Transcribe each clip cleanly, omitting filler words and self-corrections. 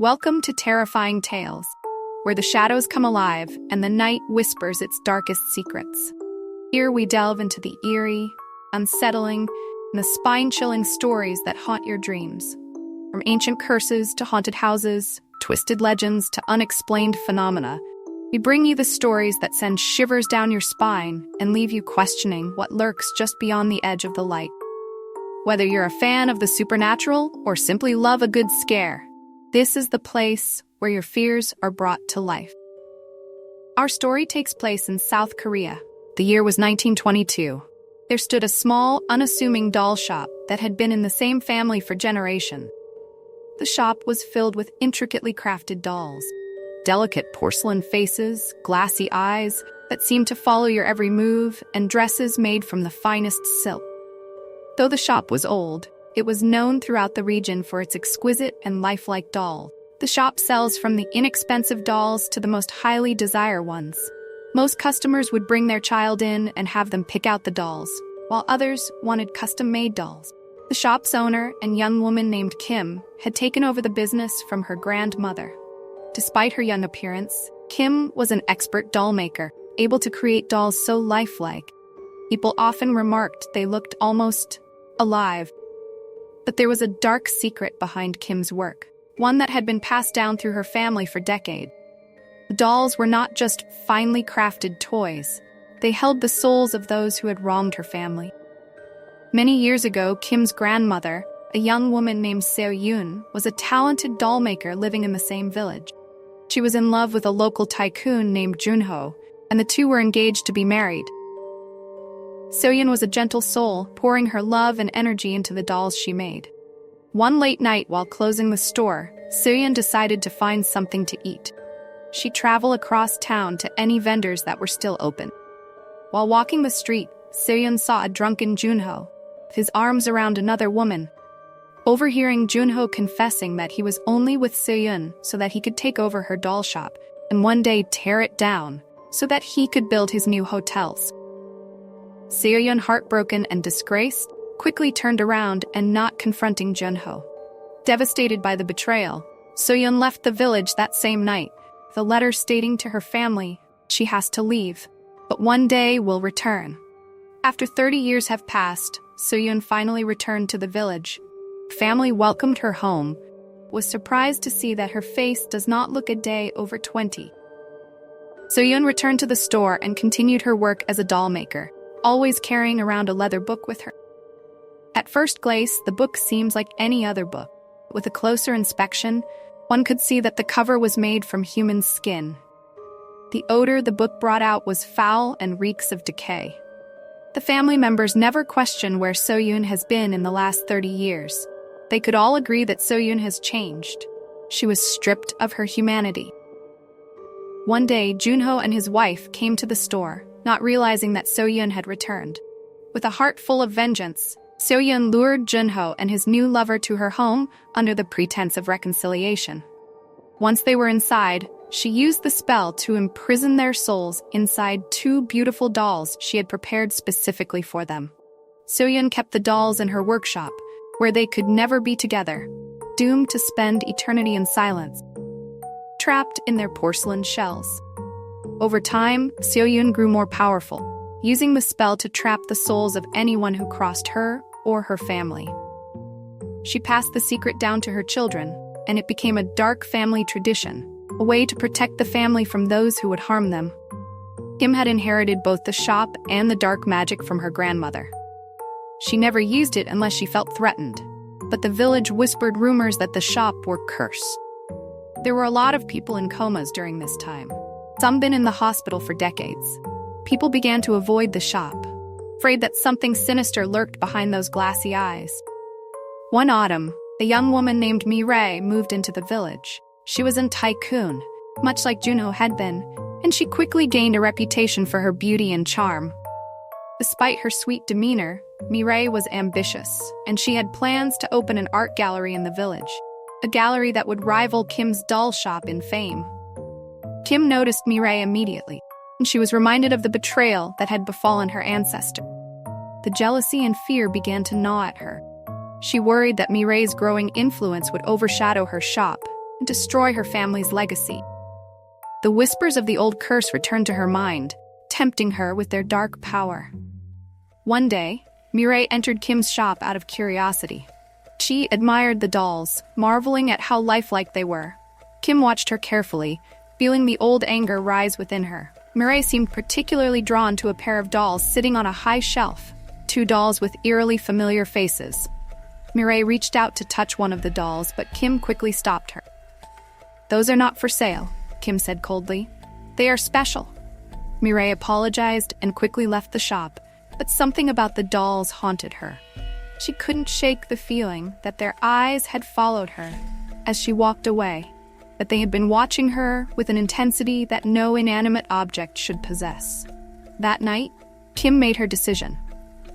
Welcome to Terrifying Tales, where the shadows come alive and the night whispers its darkest secrets. Here we delve into the eerie, unsettling, and the spine-chilling stories that haunt your dreams. From ancient curses to haunted houses, twisted legends to unexplained phenomena, we bring you the stories that send shivers down your spine and leave you questioning what lurks just beyond the edge of the light. Whether you're a fan of the supernatural or simply love a good scare, this is the place where your fears are brought to life. Our story takes place in South Korea. The year was 1922. There stood a small, unassuming doll shop that had been in the same family for generations. The shop was filled with intricately crafted dolls, delicate porcelain faces, glassy eyes that seemed to follow your every move, and dresses made from the finest silk. Though the shop was old, it was known throughout the region for its exquisite and lifelike dolls. The shop sells from the inexpensive dolls to the most highly desired ones. Most customers would bring their child in and have them pick out the dolls, while others wanted custom-made dolls. The shop's owner, a young woman named Kim, had taken over the business from her grandmother. Despite her young appearance, Kim was an expert doll maker, able to create dolls so lifelike. People often remarked they looked almost alive. But there was a dark secret behind Kim's work, one that had been passed down through her family for decades. The dolls were not just finely crafted toys. They held the souls of those who had wronged her family. Many years ago, Kim's grandmother, a young woman named Seo-yoon, was a talented doll maker living in the same village. She was in love with a local tycoon named Junho, and the two were engaged to be married. Seo-yoon was a gentle soul, pouring her love and energy into the dolls she made. One late night while closing the store, Seo-yoon decided to find something to eat. She traveled across town to any vendors that were still open. While walking the street, Seo-yoon saw a drunken Junho, his arms around another woman. Overhearing Junho confessing that he was only with Seo-yoon so that he could take over her doll shop and one day tear it down so that he could build his new hotels. Seo-yoon, heartbroken and disgraced, quickly turned around and not confronting Junho. Devastated by the betrayal, Seo-yoon left the village that same night, the letter stating to her family she has to leave, but one day will return. After 30 years have passed, Seo-yoon finally returned to the village. Family welcomed her home, was surprised to see that her face does not look a day over 20. Seo-yoon returned to the store and continued her work as a doll maker, always carrying around a leather book with her. At first glance, the book seems like any other book. With a closer inspection, one could see that the cover was made from human skin. The odor the book brought out was foul and reeks of decay. The family members never question where Seo-yoon has been in the last 30 years. They could all agree that Seo-yoon has changed. She was stripped of her humanity. One day, Junho and his wife came to the store, not realizing that Seo-yoon had returned. With a heart full of vengeance, Seo-yoon lured Junho and his new lover to her home under the pretense of reconciliation. Once they were inside, she used the spell to imprison their souls inside two beautiful dolls she had prepared specifically for them. Seo-yoon kept the dolls in her workshop, where they could never be together, doomed to spend eternity in silence, trapped in their porcelain shells. Over time, Seo-yoon grew more powerful, using the spell to trap the souls of anyone who crossed her or her family. She passed the secret down to her children, and it became a dark family tradition, a way to protect the family from those who would harm them. Kim had inherited both the shop and the dark magic from her grandmother. She never used it unless she felt threatened, but the village whispered rumors that the shop were cursed. There were a lot of people in comas during this time. Some been in the hospital for decades. People began to avoid the shop, afraid that something sinister lurked behind those glassy eyes. One autumn, a young woman named Mireille moved into the village. She was a tycoon, much like Junho had been, and she quickly gained a reputation for her beauty and charm. Despite her sweet demeanor, Mireille was ambitious, and she had plans to open an art gallery in the village, a gallery that would rival Kim's doll shop in fame. Kim noticed Mireille immediately, and she was reminded of the betrayal that had befallen her ancestor. The jealousy and fear began to gnaw at her. She worried that Mireille's growing influence would overshadow her shop, and destroy her family's legacy. The whispers of the old curse returned to her mind, tempting her with their dark power. One day, Mireille entered Kim's shop out of curiosity. She admired the dolls, marveling at how lifelike they were. Kim watched her carefully, feeling the old anger rise within her. Mireille seemed particularly drawn to a pair of dolls sitting on a high shelf, two dolls with eerily familiar faces. Mireille reached out to touch one of the dolls, but Kim quickly stopped her. "Those are not for sale," Kim said coldly. "They are special." Mireille apologized and quickly left the shop, but something about the dolls haunted her. She couldn't shake the feeling that their eyes had followed her as she walked away, that they had been watching her with an intensity that no inanimate object should possess. That night, Kim made her decision.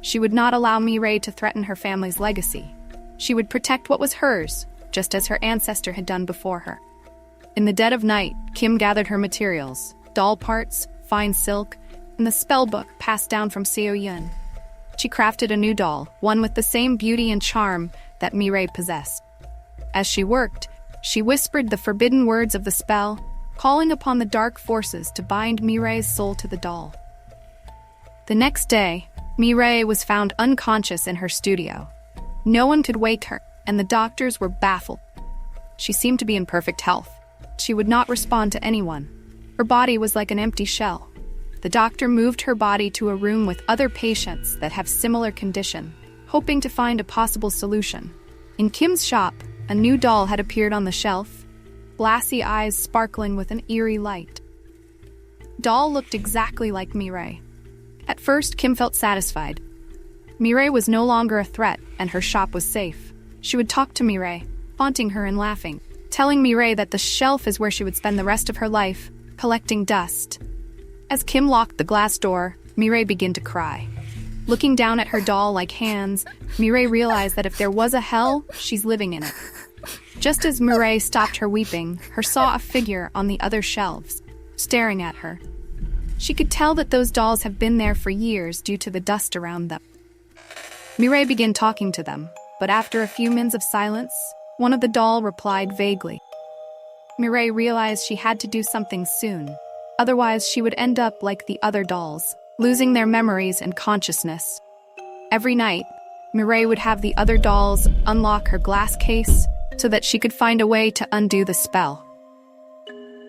She would not allow Mireille to threaten her family's legacy. She would protect what was hers, just as her ancestor had done before her. In the dead of night, Kim gathered her materials, doll parts, fine silk, and the spell book passed down from Seo Yun. She crafted a new doll, one with the same beauty and charm that Mireille possessed. As she worked, she whispered the forbidden words of the spell, calling upon the dark forces to bind Mireille's soul to the doll. The next day, Mireille was found unconscious in her studio. No one could wake her, and the doctors were baffled. She seemed to be in perfect health. She would not respond to anyone. Her body was like an empty shell. The doctor moved her body to a room with other patients that have similar condition, hoping to find a possible solution. In Kim's shop, a new doll had appeared on the shelf, glassy eyes sparkling with an eerie light. Doll looked exactly like Mireille. At first, Kim felt satisfied. Mireille was no longer a threat, and her shop was safe. She would talk to Mireille, haunting her and laughing, telling Mireille that the shelf is where she would spend the rest of her life, collecting dust. As Kim locked the glass door, Mireille began to cry. Looking down at her doll-like hands, Mireille realized that if there was a hell, she's living in it. Just as Mireille stopped her weeping, her saw a figure on the other shelves, staring at her. She could tell that those dolls have been there for years due to the dust around them. Mireille began talking to them, but after a few minutes of silence, one of the dolls replied vaguely. Mireille realized she had to do something soon, otherwise she would end up like the other dolls, losing their memories and consciousness. Every night, Mireille would have the other dolls unlock her glass case so that she could find a way to undo the spell.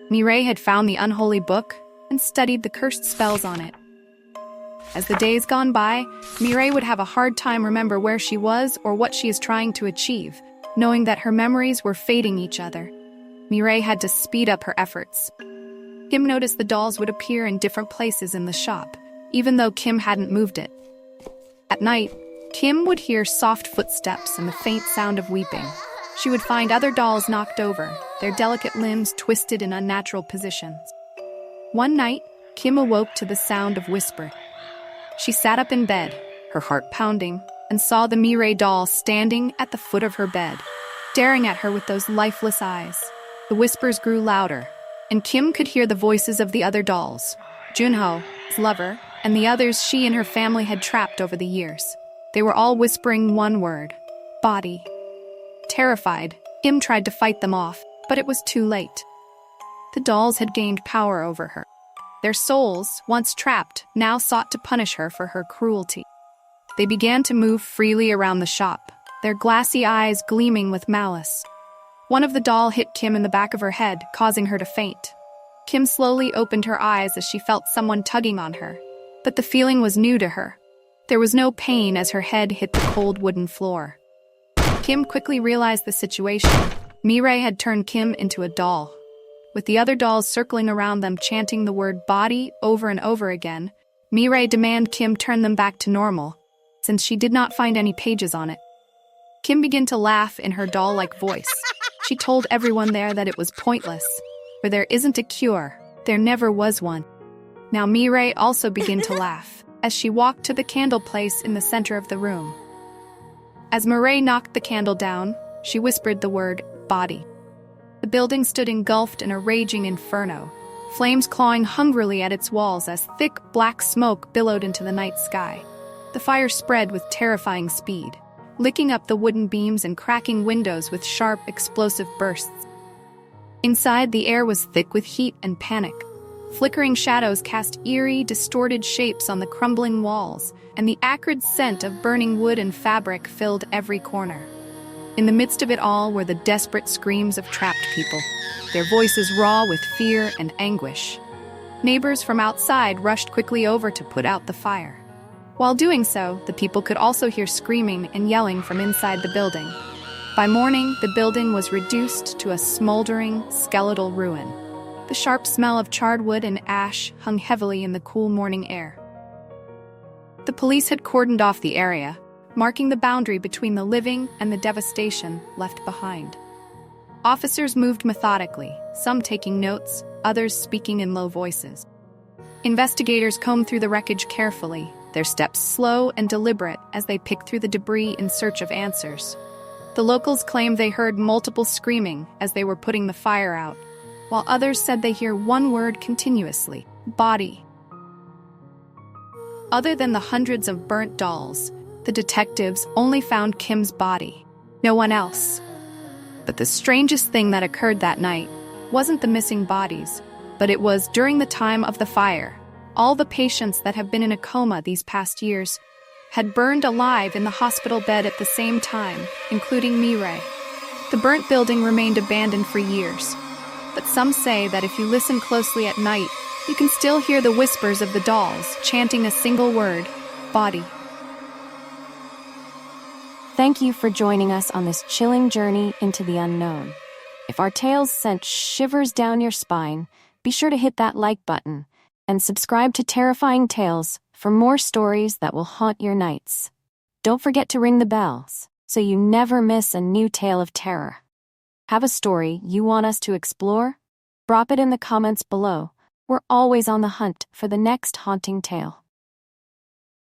Mireille had found the unholy book and studied the cursed spells on it. As the days gone by, Mireille would have a hard time remember where she was or what she is trying to achieve, knowing that her memories were fading each other. Mireille had to speed up her efforts. Kim noticed the dolls would appear in different places in the shop, even though Kim hadn't moved it. At night, Kim would hear soft footsteps and the faint sound of weeping. She would find other dolls knocked over, their delicate limbs twisted in unnatural positions. One night, Kim awoke to the sound of whispering. She sat up in bed, her heart pounding, and saw the Mireille doll standing at the foot of her bed, staring at her with those lifeless eyes. The whispers grew louder, and Kim could hear the voices of the other dolls, Junho, his lover, and the others she and her family had trapped over the years. They were all whispering one word: body. Terrified, Kim tried to fight them off, but it was too late. The dolls had gained power over her. Their souls, once trapped, now sought to punish her for her cruelty. They began to move freely around the shop, their glassy eyes gleaming with malice. One of the dolls hit Kim in the back of her head, causing her to faint. Kim slowly opened her eyes as she felt someone tugging on her, but the feeling was new to her. There was no pain as her head hit the cold wooden floor. Kim quickly realized the situation. Mireille had turned Kim into a doll. With the other dolls circling around them chanting the word body over and over again, Mireille demanded Kim turn them back to normal, since she did not find any pages on it. Kim began to laugh in her doll-like voice. She told everyone there that it was pointless, for there isn't a cure. There never was one. Now Mireille also began to laugh, as she walked to the candle place in the center of the room. As Mireille knocked the candle down, she whispered the word body. The building stood engulfed in a raging inferno, flames clawing hungrily at its walls as thick black smoke billowed into the night sky. The fire spread with terrifying speed, licking up the wooden beams and cracking windows with sharp, explosive bursts. Inside, the air was thick with heat and panic. Flickering shadows cast eerie, distorted shapes on the crumbling walls, and the acrid scent of burning wood and fabric filled every corner. In the midst of it all were the desperate screams of trapped people, their voices raw with fear and anguish. Neighbors from outside rushed quickly over to put out the fire. While doing so, the people could also hear screaming and yelling from inside the building. By morning, the building was reduced to a smoldering, skeletal ruin. The sharp smell of charred wood and ash hung heavily in the cool morning air. The police had cordoned off the area, marking the boundary between the living and the devastation left behind. Officers moved methodically, some taking notes, others speaking in low voices. Investigators combed through the wreckage carefully, their steps slow and deliberate as they picked through the debris in search of answers. The locals claimed they heard multiple screaming as they were putting the fire out, while others said they hear one word continuously: body. Other than the hundreds of burnt dolls, the detectives only found Kim's body, no one else. But the strangest thing that occurred that night wasn't the missing bodies, but it was during the time of the fire. All the patients that have been in a coma these past years had burned alive in the hospital bed at the same time, including Mireille. The burnt building remained abandoned for years, but some say that if you listen closely at night, you can still hear the whispers of the dolls chanting a single word: body. Thank you for joining us on this chilling journey into the unknown. If our tales sent shivers down your spine, be sure to hit that like button and subscribe to Terrifying Tales for more stories that will haunt your nights. Don't forget to ring the bells so you never miss a new tale of terror. Have a story you want us to explore? Drop it in the comments below. We're always on the hunt for the next haunting tale.